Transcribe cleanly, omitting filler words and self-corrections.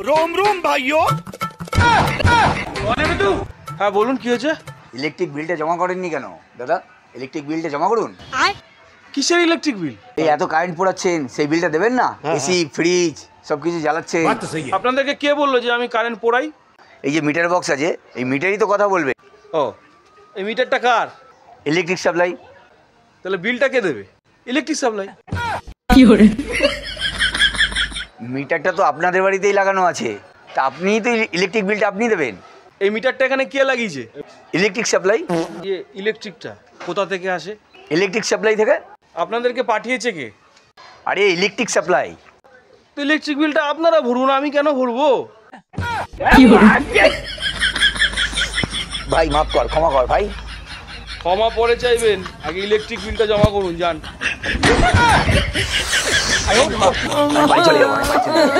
रोम रोम भाइयों। হ্যাঁ বলুন কি হয়েছে? ইলেকট্রিক বিলটা জমা করেননি কেন দাদা? ইলেকট্রিক বিলটা জমা করুন। কিসের ইলেকট্রিক বিল? এই এত কারেন্ট পোড়াচ্ছেন, সেই বিলটা দেবেন না? এসি ফ্রিজ সবকিছু জ্বালাচ্ছেন। আপনাদেরকে কে বললো যে আমি কারেন্ট পোড়াই? এই যে মিটার বক্স আছে, এই মিটারই তো কথা বলবে। ও, এই মিটারটা কার? Electric supply. তাহলে বিলটা কে দেবে? Electric supply. মিটারটা তো আপনাদের বাড়িতেই লাগানো আছে, তা আপনিই তো ইলেকট্রিক বিলটা আপনি দেবেন। এই মিটারটা এখানে কে লাগিয়েছে? Electric supply. ইলেকট্রিকটা কোথা থেকে আসে? ইলেকট্রিক সাপ্লাই থেকে। আপনাদেরকে পাঠিয়েছে কে? আরে ইলেকট্রিক সাপ্লাই। তো ইলেকট্রিক বিলটা আপনারা ভরুন, আমি কেন ভরবো? ভাই মাফ কর, ক্ষমা কর ভাই। ক্ষমা পরে চাইবেন, আগে ইলেকট্রিক বিলটা জমা করুন, যান। বাড়ি চলে যাবো, বাড়ি চলে যাবো।